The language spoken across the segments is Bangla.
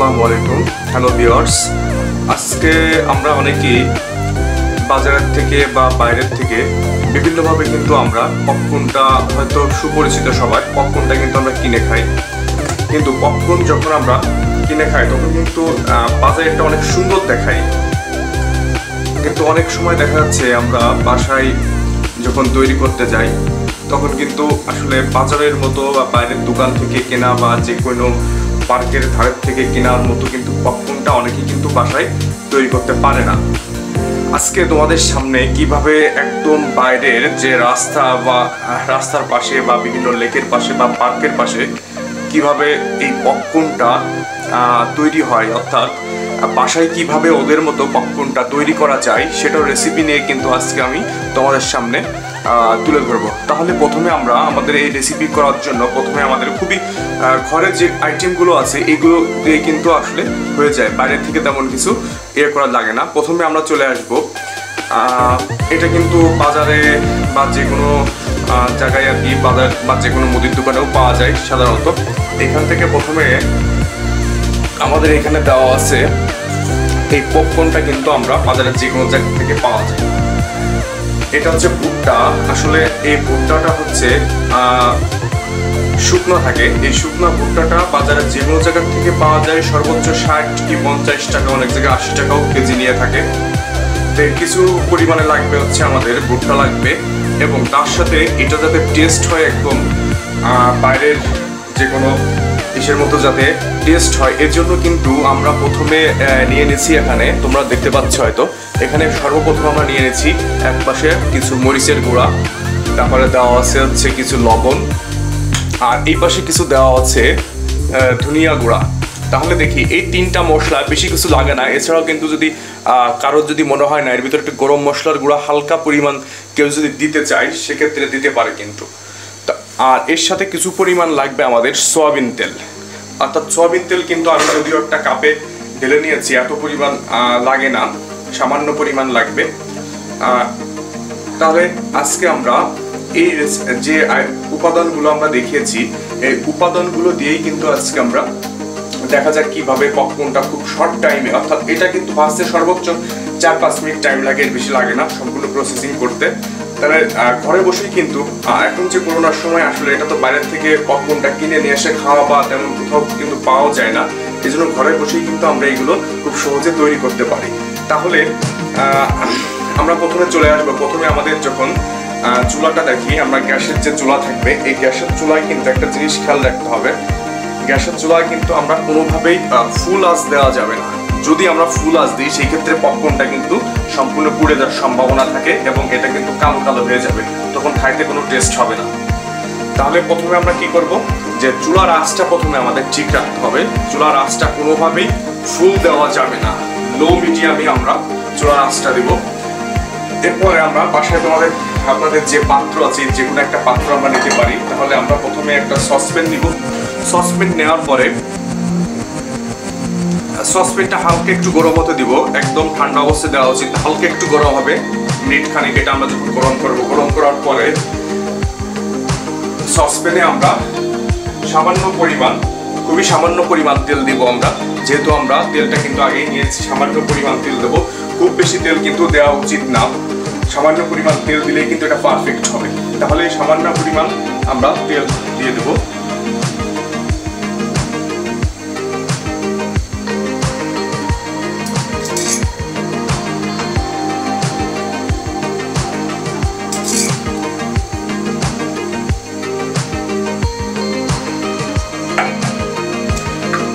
আসসালামু আলাইকুম। হ্যালো ভিউয়ার্স, আজকে আমরা অনেকেই বাজারের থেকে বা বাইরের থেকে বিভিন্নভাবে কিন্তু আমরা পপকর্নটা হয়তো সুপরিচিত সবার, পপকর্নটা কিন্তু আমরা কিনে খাই। কিন্তু পপকর্ন যখন আমরা কিনে খাই তখন কিন্তু বাজারেরটা অনেক সুন্দর দেখায়, কিন্তু অনেক সময় দেখা যাচ্ছে আমরা বাসায় যখন তৈরি করতে যাই তখন কিন্তু আসলে বাজারের মতো বা বাইরের দোকান থেকে কেনা বা যে কোনো পার্কের ধারের থেকে কেনার মতো কিন্তু পপকর্নটা অনেকেই কিন্তু বাসায় তৈরি করতে পারে না। আজকে তোমাদের সামনে কিভাবে একদম বাইরের যে রাস্তা বা রাস্তার পাশে বা বিভিন্ন লেকের পাশে বা পার্কের পাশে কিভাবে এই পপকর্নটা তৈরি হয়, অর্থাৎ বাসায় কিভাবে ওদের মতো পপকর্নটা তৈরি করা যায় সেটার রেসিপি নিয়ে কিন্তু আজকে আমি তোমাদের সামনে তুলে ধরবো। তাহলে প্রথমে আমরা আমাদের এই রেসিপি করার জন্য প্রথমে আমাদের খুবই ঘরের যে আইটেমগুলো আছে এগুলো দিয়ে কিন্তু আসলে হয়ে যায়, বাইরের থেকে তেমন কিছু করা লাগে না। প্রথমে আমরা চলে আসব, এটা কিন্তু বাজারে বা যে কোনো জায়গায় আর কি, বাজার বা যে কোনো মুদির দোকানেও পাওয়া যায় সাধারণত। এখান থেকে প্রথমে আমাদের এখানে দেওয়া আছে এই পপকর্নটা কিন্তু আমরা বাজারের যে কোনো জায়গা থেকে পাওয়া যায়। এটা হচ্ছে ভুট্টা, আসলে এই ভুট্টাটা হচ্ছে শুকনো থাকে। এই শুকনো ভুট্টাটা বাজারে যে কোনো জায়গা থেকে পাওয়া যায় সর্বোচ্চ 60 কি 50 টাকা, অনেক জায়গায় 80 টাকাও কেজি নিয়ে থাকে। তো কিছু পরিমাণে লাগবে হচ্ছে আমাদের ভুট্টা লাগবে, এবং তার সাথে এটা যাতে টেস্ট হয় একদম বাইরের যে কোনো ডিশের মতো যাতে টেস্ট হয়, এর জন্য কিন্তু আমরা প্রথমে নিয়ে নিয়েছি, এখানে তোমরা দেখতে পাচ্ছ হয়তো, এখানে সর্বপ্রথম আমরা নিয়ে নিয়েছি এক পাশে কিছু মরিচের গুঁড়া, তারপরে দেওয়া আছে হচ্ছে কিছু লবণ, আর এই পাশে কিছু দেওয়া আছে ধনিয়া গুঁড়া। তাহলে দেখি এই তিনটা মশলা, বেশি কিছু লাগে না। এছাড়াও কিন্তু যদি কারোর যদি মনে হয় না এর ভিতরে একটু গরম মশলার গুঁড়া হালকা পরিমাণ কেউ যদি দিতে চায় সেক্ষেত্রে দিতে পারে কিন্তু। আর এর সাথে কিছু পরিমাণ লাগবে আমাদের সয়াবিন তেল, অর্থাৎ সয়াবিন তেল কিন্তু আমি যদিও একটা কাপে ঢেলে নিয়েছি, এত পরিমাণ লাগে না, সামান্য পরিমাণ লাগবে। তাহলে আজকে আমরা এই যে উপাদানগুলো আমরা দেখিয়েছি এই উপাদানগুলো দিয়েই কিন্তু আজকে আমরা দেখা যাক কিভাবে পপকর্নটা খুব শর্ট টাইমে, অর্থাৎ এটা কিন্তু ভাজতে সর্বোচ্চ 4-5 মিনিট টাইম লাগে, এর বেশি লাগে না সম্পূর্ণ প্রসেসিং করতে। তাহলে ঘরে বসেই কিন্তু এখন যে করোনার সময় আসলে এটা তো বাইরের থেকে পপকর্নটা কিনে নিয়ে এসে খাওয়া বা তেমন কোথাও কিন্তু পাওয়া যায় না, এই জন্য ঘরে বসেই কিন্তু আমরা এগুলো খুব সহজে তৈরি করতে পারি। তাহলে আমরা প্রথমে চলে আসবো, প্রথমে আমাদের যখন চুলাটা দেখি, আমরা গ্যাসের যে চুলা থাকবে এই গ্যাসের চুলায় কিন্তু একটা জিনিস খেয়াল রাখতে হবে, গ্যাসের চুলায় কিন্তু আমরা কোনোভাবেই ফুল আঁচ দেওয়া যাবে না। যদি আমরা ফুল আঁচ দিই সেই ক্ষেত্রে পপকর্নটা কিন্তু সম্পূর্ণ পুড়ে যাওয়ার সম্ভাবনা থাকে এবং এটা কিন্তু কালো কালো হয়ে যাবে, তখন খাইতে কোনো টেস্ট হবে না। তাহলে প্রথমে আমরা কি করব, যে চুলার আঁচটা প্রথমে আমাদের ঠিক রাখতে হবে। চুলার আঁচটা কোনোভাবেই ফুল দেওয়া যাবে না, লো মিডিয়ামে আমরা চুলার আঁচটা দেব। এরপরে আমরা বাসায় আপনাদের যে পাত্র আছে যে কোনো একটা পাত্র আমরা নিতে পারি। তাহলে আমরা প্রথমে একটা সসপ্যান নিব, সসপ্যান নেওয়ার পরে সসপ্যানটা হালকা একটু গরম হতে দিব, একদম ঠান্ডা অবস্থায় দেওয়া উচিত, হালকা একটু গরম হবে মিনিট খানিক। এটা আমরা যখন গরম করব, গরম করার পরে সসপ্যানে আমরা সামান্য পরিমাণ, খুবই সামান্য পরিমাণ তেল দিব আমরা, যেহেতু আমরা তেলটা কিন্তু আগেই নিয়েছি, সামান্য পরিমাণ তেল দেবো, খুব বেশি তেল কিন্তু দেওয়া উচিত না, সামান্য পরিমাণ তেল দিলেই কিন্তু এটা পারফেক্ট হবে। তাহলে সামান্য পরিমাণ আমরা তেল দিয়ে দেবো।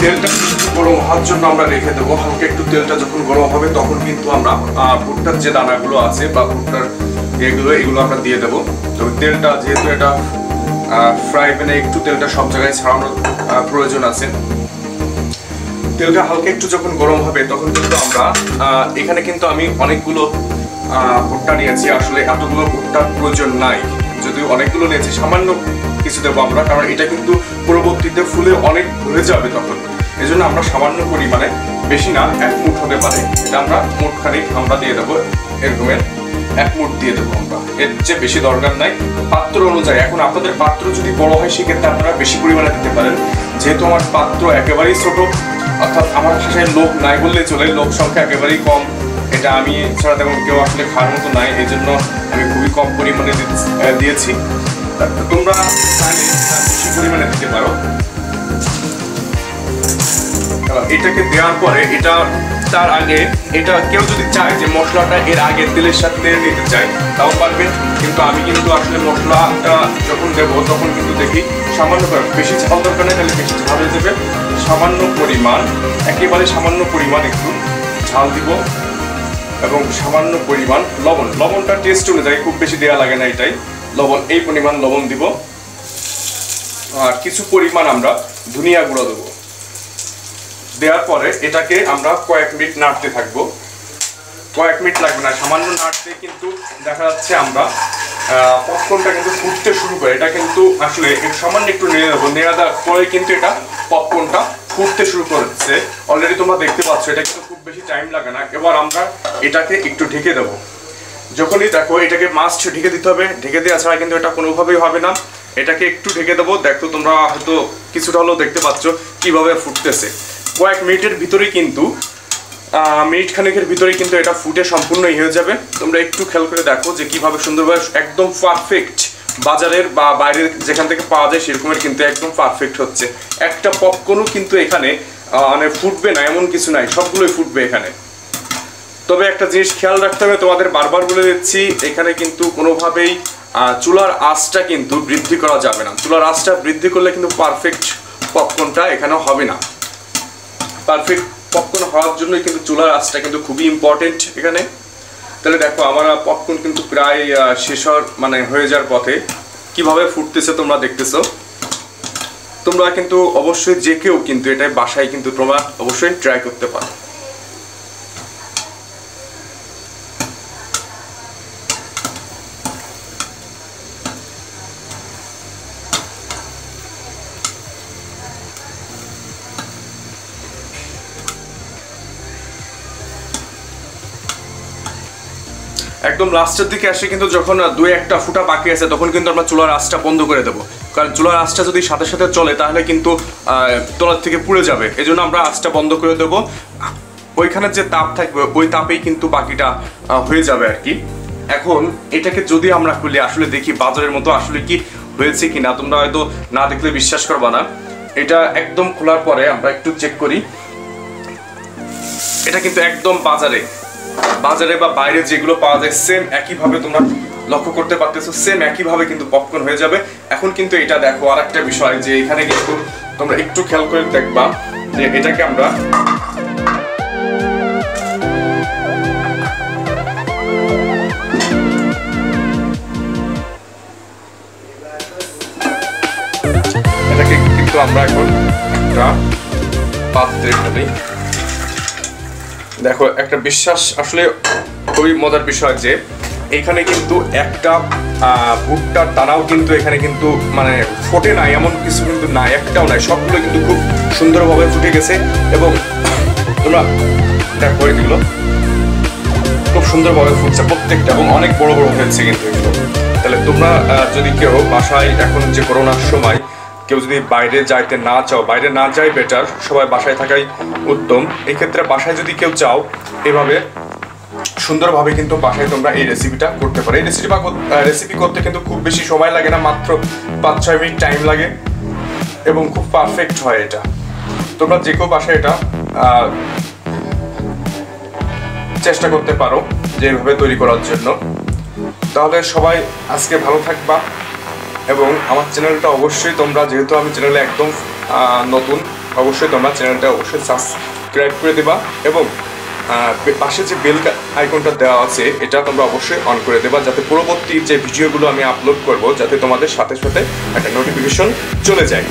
তেলটা গরম হওয়ার জন্য আমরা রেখে দেবো, হালকা একটু তেলটা যখন গরম হবে তখন কিন্তু আমরা ভুট্টার যে দানাগুলো আছে বা ভুট্টার এগুলো আমরা দিয়ে দেবো। তবে তেলটা যেহেতু এটা ফ্রাই প্যানে একটু তেলটা সব জায়গায় ছড়ানোর প্রয়োজন আছে। তেলটা হালকা একটু যখন গরম হবে তখন কিন্তু আমরা এখানে কিন্তু আমি অনেকগুলো ভুট্টা নিয়েছি, আসলে এতগুলো ভুট্টার প্রয়োজন নাই, যদিও অনেকগুলো নিয়েছি, সামান্য কিছু দেবো আমরা, কারণ এটা কিন্তু পরবর্তীতে ফুলে অনেক ভরে যাবে তখন, এই জন্য আমরা সামান্য পরিমাণে, বেশি না, 1 মুঠ হতে পারে, এটা আমরা মুঠ খানিক আমরা দিয়ে দেবো, এরকমের 1 মুঠ দিয়ে দেবো আমরা, এর চেয়ে বেশি দরকার নাই পাত্র অনুযায়ী। এখন আপনাদের পাত্র যদি বড় হয় সেক্ষেত্রে আপনারা বেশি পরিমাণে দিতে পারেন, যেহেতু আমার পাত্র একেবারেই ছোট অর্থাৎ আমার বাসায় লোক নাই বললেই চলে, লোক সংখ্যা একেবারেই কম। এটা আমি ছাড়া তেমন কেউ আসলে খাওয়ার মতো নাই, এই জন্য আমি খুবই কম পরিমাণে দিয়েছি। তোমরা চাইলে বেশি পরিমাণে দিতে পারো। এটাকে দেওয়ার পরে এটা তার আগে এটা কেউ যদি চায় যে মশলাটা এর আগে তেলের সাথে নিতে চায় তাও পারবেন, কিন্তু আমি কিন্তু আসলে মশলাটা যখন দেবো তখন কিন্তু দেখি সামান্য বেশি ঝাল দরকার নেই, তাহলে বেশি ঝাল হয়ে যাবে। সামান্য পরিমাণ, একেবারে সামান্য পরিমাণ একটু ঝাল দিব এবং সামান্য পরিমাণ লবণ। লবণটা টেস্ট অনুযায়ী, খুব বেশি দেওয়া লাগে না এটাই লবণ, এই পরিমাণ লবণ দিব। আর কিছু পরিমাণ আমরা ধনিয়া গুঁড়ো দেবো। দেওয়ার পরে এটাকে আমরা কয়েক মিনিট নাড়তে থাকবো। কয়েক মিনিট লাগবে না, সামান্য নাড়তে কিন্তু দেখা যাচ্ছে আমরা পপকর্নটা কিন্তু ফুটতে শুরু করে। এটা কিন্তু আসলে সামান্য একটু নেড়ে দেবো, নেড়ে দেওয়ার পরে কিন্তু এটা পপকর্নটা ফুটতে শুরু করেছে। অলরেডি তোমরা দেখতে পাচ্ছ, এটা কিন্তু খুব বেশি টাইম লাগে না। এবার আমরা এটাকে একটু ঢেকে দেবো। যখনই দেখো এটাকে মাস্ট ঢেকে দিতে হবে, ঢেকে দেওয়া ছাড়া কিন্তু এটা কোনোভাবেই হবে না। এটাকে একটু ঢেকে দেবো। দেখো তোমরা হয়তো কিছুটা হলেও দেখতে পাচ্ছ কিভাবে ফুটতেছে। কয়েক মিনিটের ভিতরেই কিন্তু মিনিট খানেকের ভিতরেই কিন্তু এটা ফুটে সম্পূর্ণই হয়ে যাবে। তোমরা একটু খেয়াল করে দেখো যে কিভাবে সুন্দরভাবে একদম পারফেক্ট, বাজারের বা বাইরের যেখান থেকে পাওয়া যায় সেরকমের কিন্তু একদম পারফেক্ট হচ্ছে। একটা পপকর্নও কিন্তু এখানে মানে ফুটবে না এমন কিছু নাই, সবগুলোই ফুটবে এখানে। তবে একটা জিনিস খেয়াল রাখতে হবে, তোমাদের বারবার বলে দিচ্ছি, এখানে কিন্তু কোনোভাবেই চুলার আঁচটা কিন্তু বৃদ্ধি করা যাবে না। চুলার আঁচটা বৃদ্ধি করলে কিন্তু পারফেক্ট পপকর্নটা এখানে হবে না। পারফেক্ট পপকর্ন হওয়ার জন্য কিন্তু চুলার আঁচটা কিন্তু খুবই ইম্পর্টেন্ট এখানে। তাহলে দেখো আমার পপকর্ন কিন্তু প্রায় শেষ হওয়ার মানে হয়ে যাওয়ার পথে। কিভাবে ফুটতেছে তোমরা দেখতেছো। তোমরা কিন্তু অবশ্যই যে কেউ কিন্তু এটা বাসায় কিন্তু তোমরা অবশ্যই ট্রাই করতে পারো। একদম লাস্টের দিকে আসে কিন্তু যখন দুই একটা ফুটা বাকি আছে তখন কিন্তু আমরা চুলার আঁচটা বন্ধ করে দেবো। কারণ চুলার আঁচটা যদি সাথে সাথে চলে তাহলে কিন্তু তলার থেকে পুড়ে যাবে। এই জন্য আমরা আঁচটা বন্ধ করে দেবো। ওইখানে যে তাপ থাকবে ওই তাপেই কিন্তু বাকিটা হয়ে যাবে আর কি। এখন এটাকে যদি আমরা খুলে আসলে দেখি বাজারের মতো আসলে কি হয়েছে কিনা, তোমরা হয়তো না দেখলে বিশ্বাস করবা না। এটা একদম খোলার পরে আমরা একটু চেক করি। এটা কিন্তু একদম বাজারে বা বাইরে যেগুলো পাওয়া যায় সেম একইভাবে তোমরা লক্ষ্য করতে পারতেছো, সেম একইভাবে কিন্তু পপকর্ন হয়ে যাবে। এখন কিন্তু এটা দেখো আর একটা বিষয় যে এখানে কিন্তু তোমরা একটু খেয়াল করে দেখবা যে এটাকে আমরা এখন একটা পাত্রে ঢালি। দেখো একটা বিশ্বাস আসলে খুবই মজার বিষয় যে এখানে কিন্তু একটা ভুট্টার দানাও কিন্তু এখানে কিন্তু মানে ফোটে নাই এমন কিছু কিন্তু নাই, একটাও নাই। সবগুলো কিন্তু খুব সুন্দরভাবে ফুটে গেছে এবং তোমরা দেখো এগুলো খুব সুন্দরভাবে ফুটছে প্রত্যেকটা এবং অনেক বড় বড় হয়েছে কিন্তু এগুলো। তাহলে তোমরা যদি কেউ বাসায় এখন যে করোনার সময় কেউ যদি বাইরে যাইতে না চাও, বাইরে না যাই বেটার, সবাই বাসায় থাকাই উত্তম। এই ক্ষেত্রে বাসায় যদি কেউ চাও এভাবে সুন্দরভাবে কিন্তু বাসায় তোমরা এই রেসিপিটা করতে পারো। এই রেসিপি করতে কিন্তু খুব বেশি সময় লাগে না, মাত্র 5-6 মিনিট টাইম লাগে এবং খুব পারফেক্ট হয় এটা। তোমরা যে কেউ বাসায় এটা চেষ্টা করতে পারো যে এইভাবে তৈরি করার জন্য। তাহলে সবাই আজকে ভালো থাকবা এবং আমার চ্যানেলটা অবশ্যই তোমরা, যেহেতু আমি চ্যানেলে একদম নতুন, অবশ্যই তোমরা চ্যানেলটা অবশ্যই সাবস্ক্রাইব করে দেবা এবং পাশে যে বেল আইকনটা দেওয়া আছে এটা তোমরা অবশ্যই অন করে দেবা, যাতে পরবর্তী যে ভিডিওগুলো আমি আপলোড করব যাতে তোমাদের সাথে সাথে একটা নোটিফিকেশন চলে যায়।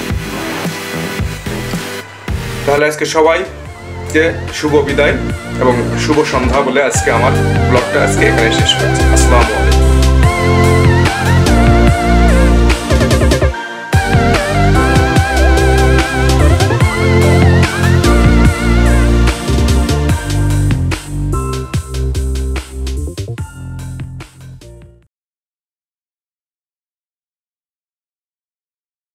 তাহলে আজকে সবাইকে শুভ বিদায় এবং শুভ সন্ধ্যা বলে আজকে আমার ব্লগটা আজকে এখানে শেষ করছি। আসসালামু আলাইকুম।